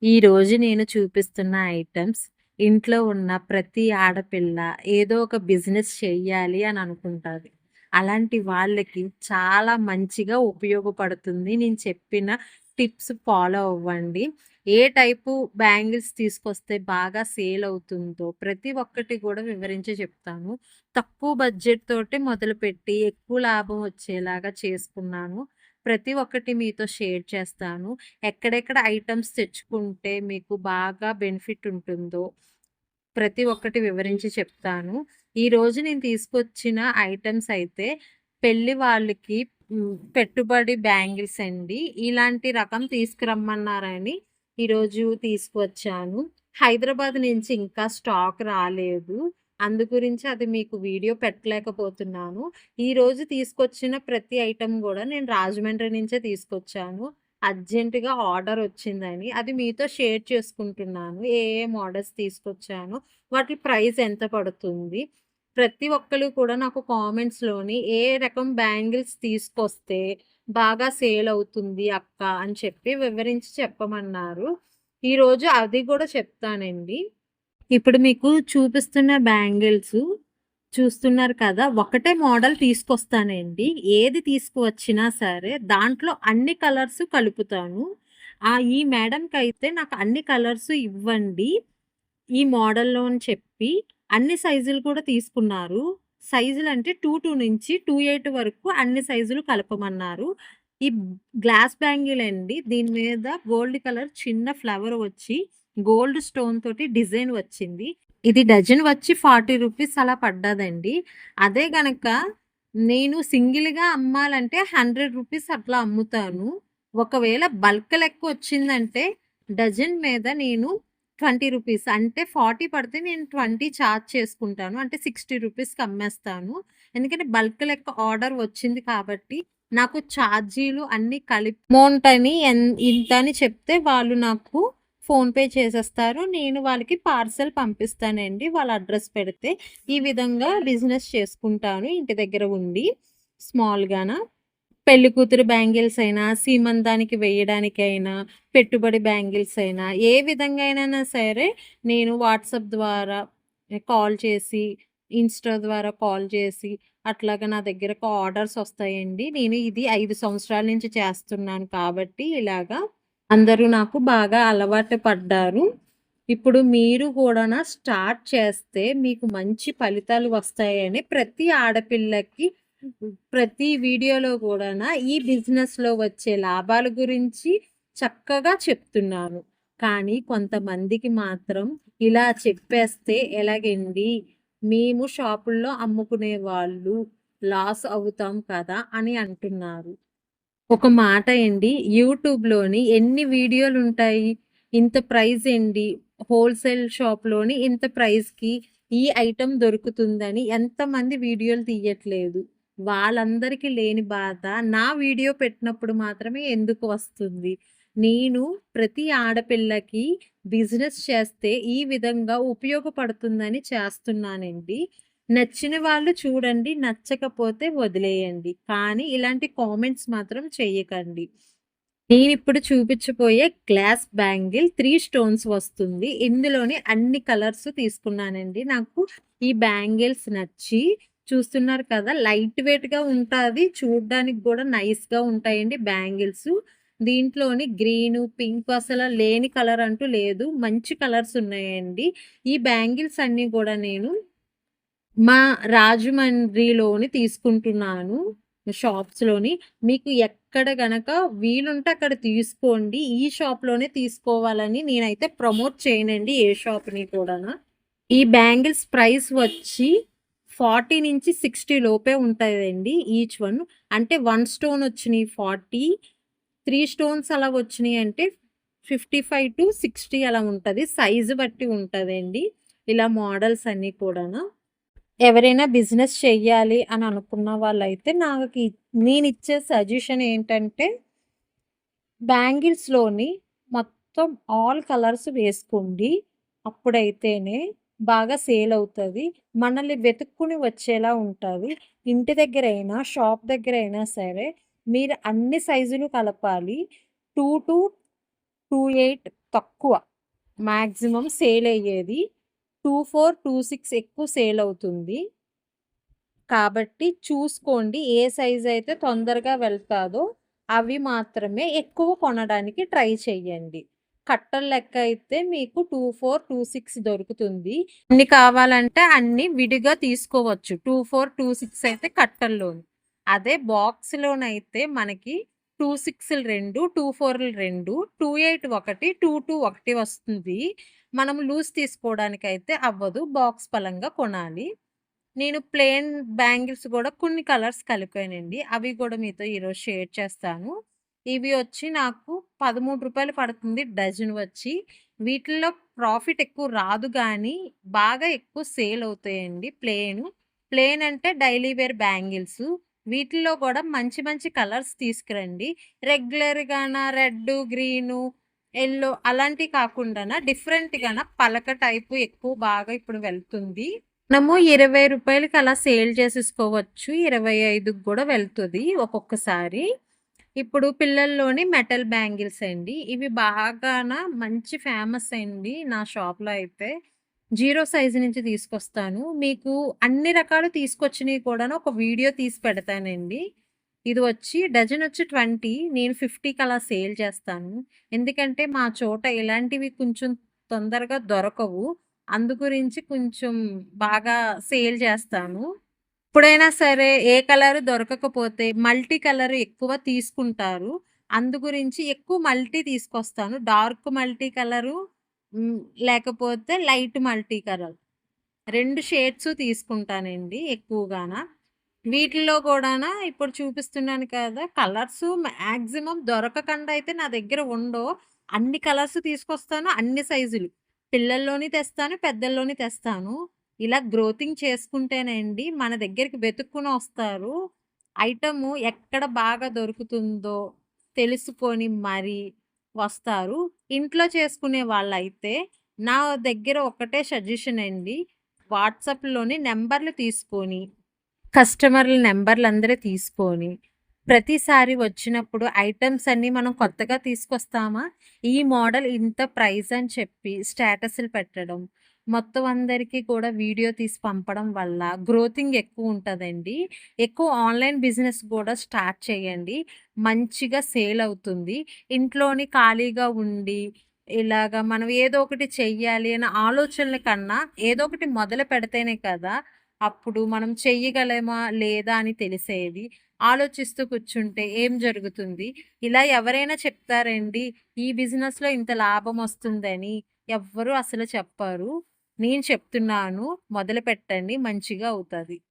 ఈరోజు నేను చూపిస్తున్న ఐటెమ్స్ ఇంట్లో ఉన్న ప్రతి ఆడపిల్ల ఏదో ఒక బిజినెస్ చెయ్యాలి అని అనుకుంటాది. అలాంటి వాళ్ళకి చాలా మంచిగా ఉపయోగపడుతుంది. నేను చెప్పిన టిప్స్ ఫాలో అవ్వండి. ఏ టైపు బ్యాంగిల్స్ తీసుకొస్తే బాగా సేల్ అవుతుందో ప్రతి ఒక్కటి కూడా వివరించి చెప్తాను. తక్కువ బడ్జెట్ తోటి మొదలుపెట్టి ఎక్కువ లాభం వచ్చేలాగా చేసుకున్నాను. ప్రతి ఒక్కటి మీతో షేర్ చేస్తాను. ఎక్కడెక్కడ ఐటెమ్స్ తెచ్చుకుంటే మీకు బాగా బెనిఫిట్ ఉంటుందో ప్రతి ఒక్కటి వివరించి చెప్తాను. ఈరోజు నేను తీసుకొచ్చిన ఐటెమ్స్ అయితే పెళ్లి వాళ్ళకి పెట్టుబడి బ్యాంగిల్స్ అండి. ఇలాంటి రకం తీసుకురమ్మన్నారని ఈరోజు తీసుకొచ్చాను. హైదరాబాద్ నుంచి ఇంకా స్టాక్ రాలేదు. అందు గురించి అది మీకు వీడియో పెట్టలేకపోతున్నాను. ఈరోజు తీసుకొచ్చిన ప్రతి ఐటెమ్ గూడా నేను రాజమండ్రి నుంచే తీసుకొచ్చాను. అర్జెంట్‌గా ఆర్డర్ వచ్చిందని అది మీతో షేర్ చేసుకుంటున్నాను. ఏ ఏ మోడల్స్ తీసుకొచ్చానో, వాటి ప్రైస్ ఎంత పడుతుంది. ప్రతి ఒక్కళ్ళు కూడా నాకు కామెంట్స్‌లోని ఏ రకం బ్యాంగిల్స్ తీసుకొస్తే బాగా సేల్ అవుతుంది అక్క అని చెప్పి వివరించి చెప్పమన్నారు. ఈరోజు అది కూడా చెప్తానండి. ఇప్పుడు మీకు చూపిస్తున్న బ్యాంగిల్స్ చూస్తున్నారు కదా! ఒకటే మోడల్ తీసుకొస్తానండి. ఏది తీసుకువచ్చినా సరే దాంట్లో అన్ని కలర్స్ కలుపుతాను. ఈ మేడంకైతే నాకు అన్ని కలర్స్ ఇవ్వండి ఈ మోడల్‌లో అని చెప్పి అన్ని సైజులు కూడా తీసుకున్నారు. సైజులంటే 2-2 నుంచి 2-8 వరకు అన్ని సైజులు కలపమన్నారు. ఈ గ్లాస్ బ్యాంగిల్ అండి. దీని మీద గోల్డ్ కలర్ చిన్న ఫ్లవర్ వచ్చి గోల్డ్ స్టోన్ తోటి డిజైన్ వచ్చింది. ఇది డజన్ వచ్చి 40 రూపీస్ అలా పడ్డదండి. అదే గనక నేను సింగిల్‌గా అమ్మాలంటే 100 రూపీస్ అట్లా అమ్ముతాను. ఒకవేళ బల్క్ లెక్క వచ్చిందంటే డజన్ మీద నేను 20 రూపీస్ అంటే 40 పడితే నేను 20 చార్జ్ చేసుకుంటాను. అంటే 60 రూపీస్‌కి అమ్మేస్తాను. ఎందుకంటే బల్క్ లెక్క ఆర్డర్ వచ్చింది కాబట్టి నాకు ఛార్జీలు అన్నీ కలిపి అమౌంట్ అని ఇంత అని చెప్తే వాళ్ళు నాకు ఫోన్‌పే చేసేస్తారు. నేను వాళ్ళకి పార్సెల్ పంపిస్తానండి. వాళ్ళ అడ్రస్ పెడితే. ఈ విధంగా బిజినెస్ చేసుకుంటాను ఇంటి దగ్గర ఉండి స్మాల్‌గాన. పెళ్లి కూతురు బ్యాంగిల్స్ అయినా, సీమంతానికి వేయడానికైనా, పెట్టుబడి బ్యాంగిల్స్ అయినా, ఏ విధంగా అయినా సరే నేను వాట్సాప్ ద్వారా కాల్ చేసి, ఇన్‌స్టా ద్వారా కాల్ చేసి అట్లాగా నా దగ్గరకు ఆర్డర్స్ వస్తాయండి. నేను ఇది 5 సంవత్సరాల నుంచి చేస్తున్నాను కాబట్టి ఇలాగా అందరూ నాకు బాగా అలవాటు పడ్డారు. ఇప్పుడు మీరు కూడానా స్టార్ట్ చేస్తే మీకు మంచి ఫలితాలు వస్తాయని ప్రతి ఆడపిల్లకి ప్రతి వీడియోలో కూడానా ఈ బిజినెస్‌లో వచ్చే లాభాల గురించి చక్కగా చెప్తున్నాను. కానీ కొంతమందికి మాత్రం ఇలా చెప్పేస్తే ఎలాగండి? మేము షాపుల్లో అమ్ముకునే వాళ్ళు లాస్ అవుతాం కదా! అని అంటున్నారు. ఒక మాట అండి. యూట్యూబ్‌లోని ఎన్ని వీడియోలుంటాయి. ఇంత ప్రైజ్ అండి. హోల్‌సేల్ షాప్‌లోని ఇంత ప్రైజ్‌కి ఈ ఐటెమ్ దొరుకుతుందని ఎంతమంది వీడియోలు తీయట్లేదు. వాళ్ళందరికీ లేని బాధ నా వీడియో పెట్టినప్పుడు మాత్రమే ఎందుకు వస్తుంది. నేను ప్రతి ఆడపిల్లకి బిజినెస్ చేస్తే ఈ విధంగా ఉపయోగపడుతుందని చేస్తున్నానండి. నచ్చిన వాళ్ళు చూడండి. నచ్చకపోతే వదిలేయండి. కానీ ఇలాంటి కామెంట్స్ మాత్రం చెయ్యకండి. నేనిప్పుడు చూపించబోయే గ్లాస్ బ్యాంగిల్ 3 స్టోన్స్ వస్తుంది. ఇందులోని అన్ని కలర్స్ తీసుకున్నానండి. నాకు ఈ బ్యాంగిల్స్ నచ్చి చూస్తున్నారు కదా! లైట్ వెయిట్‌గా ఉంటాది. చూడ్డానికి గూడా నైస్‌గా ఉంటాయండి బ్యాంగిల్స్. దీంట్లోని గ్రీను, పింక్ అసల లేని కలర్ అంటూ లేదు. మంచి కలర్స్ ఉన్నాయండి. ఈ బ్యాంగిల్స్ అన్నీ గూడా నేను మా రాజమండ్రిలోని తీసుకుంటున్నాను. షాప్స్‌లోని. మీకు ఎక్కడ గనక వీలుంటే అక్కడ తీసుకోండి. ఈ షాప్‌లోనే తీసుకోవాలని నేనైతే ప్రమోట్ చేయనండి ఏ షాప్‌ని కూడాను. ఈ బ్యాంగిల్స్ ప్రైస్ వచ్చి 40-60 లోపే ఉంటదండి ఈచ్ వన్. అంటే 1 స్టోన్ వచ్చినియి 40, 3 స్టోన్స్ అలా వచ్చినియి అంటే 55-60 అలా ఉంటది. సైజ్ బట్టి ఉంటదండి. ఇలా మోడల్స్ అన్నీ కూడాను. ఎవరైనా బిజినెస్ చెయ్యాలి అని అనుకున్న వాళ్ళైతే నేనిచ్చే సజెషన్ ఏంటంటే, బ్యాంగిల్స్‌లోని మొత్తం ఆల్ కలర్స్ వేసుకోండి. అప్పుడైతేనే బాగా సేల్ అవుతది. మనల్ని వెతుక్కుని వచ్చేలా ఉంటది. ఇంటి దగ్గరైనా, షాప్ దగ్గరైనా సరే మీరు అన్ని సైజులు కలపాలి. 2-2 28 తక్కువ మాక్సిమం సేల్ అయ్యేది. 24, 26 ఎక్కువ సేల్ అవుతుంది. కాబట్టి చూసుకోండి. ఏ సైజ్ అయితే తొందరగా వెళ్తాదో అవి మాత్రమే ఎక్కువ కొనడానికి ట్రై చేయండి. కట్టల లెక్క అయితే మీకు 24, 26 దొరుకుతుంది. ఎన్ని కావాలంటే అన్ని విడిగా తీసుకోవచ్చు. 24, 26 అయితే కట్టల్లోను. అదే బాక్స్‌లోనైతే మనకి 26లు 2, 24లు 2, 28 ఒకటి, 22 ఒకటి వస్తుంది. మనం లూజ్ తీసుకోవడానికైతే అవ్వదు. బాక్స్ పలంగా కొనాలి. నేను ప్లెయిన్ బ్యాంగిల్స్ గూడా కొన్ని కలర్స్ కలిపానండి. అవి గూడా మీతో ఈరోజు షేర్ చేస్తాను. ఇవి వచ్చి నాకు రూ. 13 పడుతుంది డజన్ వచ్చి. వీటిల్లో ప్రాఫిట్ ఎక్కువ రాదు గానీ, బాగా ఎక్కువ సేల్ అవుతాయండి ప్లెయిను. ప్లెయిన్ అంటే డైలీ వేర్ బ్యాంగిల్సు. వీటిల్లో గూడా మంచి మంచి కలర్స్ తీసుకురండి. రెగ్యులర్‌గాన రెడ్డు, గ్రీను, యెల్లో అలాంటివి కాకుండాన డిఫరెంట్‌గాన పలక టైపు ఎక్కువ బాగా ఇప్పుడు వెళ్తుంది. మనము రూ. 20కి అలా సేల్ చేసేసుకోవచ్చు. 25కి గూడా వెళ్తది ఒక్కొక్కసారి. ఇప్పుడు పిల్లల్లోని మెటల్ బ్యాంగిల్స్ అండి. ఇవి బాగాన మంచి ఫేమస్ అండి నా షాప్‌లో అయితే. 0 సైజ్ నుంచి తీసుకొస్తాను. మీకు అన్ని రకాలు తీసుకొచ్చినయి కూడాను ఒక వీడియో తీసి పెడతానండి. ఇది వచ్చి డజన్ వచ్చి 20 నేను 50కి అలా సేల్ చేస్తాను. ఎందుకంటే మా చోట ఇలాంటివి కొంచెం తొందరగా దొరకవు. అందు గురించి కొంచెం బాగా సేల్ చేస్తాను. ఎప్పుడైనా సరే ఏ కలర్ దొరకకపోతే మల్టీ కలర్ ఎక్కువ తీసుకుంటారు. అందు గురించి ఎక్కువ మల్టీ తీసుకొస్తాను. డార్క్ మల్టీ కలరు హ్మ్. లేకపోతే లైట్ మల్టీ కలర్ 2 షేడ్స్ తీసుకుంటానండి ఎక్కువగాన. వీటిల్లో గూడాన ఇప్పుడు చూపిస్తున్నాను కదా! కలర్సు మాక్సిమం దొరకకుండా అయితే నా దగ్గర ఉండవు. అన్ని కలర్స్ తీసుకొస్తాను. అన్ని సైజులు. పిల్లల్లోని తెస్తాను. పెద్దల్లోని తెస్తాను. ఇలా గ్రోతింగ్ చేసుకుంటేనండి మన దగ్గరికి వెతుక్కొని వస్తారు. ఐటము ఎక్కడ బాగా దొరుకుతుందో తెలుసుకొని మరి వస్తారు. ఇంట్లో చేసుకునే వాళ్ళైతే నా దగ్గర ఒక్కటే సజెషన్ అండి. వాట్సాప్‌లోని నంబర్‌లు తీసుకొని కస్టమర్ల నంబర్‌లందరూ తీసుకొని, ప్రతిసారి వచ్చినప్పుడు ఐటెమ్స్ అన్నీ మనం కొత్తగా తీసుకొస్తామా, ఈ మోడల్ ఇంత ప్రైస్ అని చెప్పి స్టేటస్‌లు పెట్టడం, మొత్తం అందరికీ కూడా వీడియో తీసి పంపడం వల్ల గ్రోతింగ్ ఎక్కువుంటదండి. ఎక్కువ ఆన్‌లైన్ బిజినెస్ గూడా స్టార్ట్ చేయండి. మంచిగా సేల్ అవుతుంది. ఇంట్లోని ఖాళీగా ఉండి, ఇలాగ మనం ఏదో ఒకటి చెయ్యాలి అనే ఆలోచనల కన్నా, ఏదో ఒకటి మొదలు పెడితేనే కదా అప్పుడు మనం చెయ్యగలమా? లేదా? అని తెలిసేది. ఆలోచిస్తూ కూర్చుంటే ఏం జరుగుతుంది? ఇలా ఎవరైనా చెప్తారండి, ఈ బిజినెస్‌లో ఇంత లాభమొస్తుందని. ఎవ్వరు అసలు చెప్పరు. నేను చెప్తున్నాను మొదలుపెట్టండి మంచిగా అవుతది.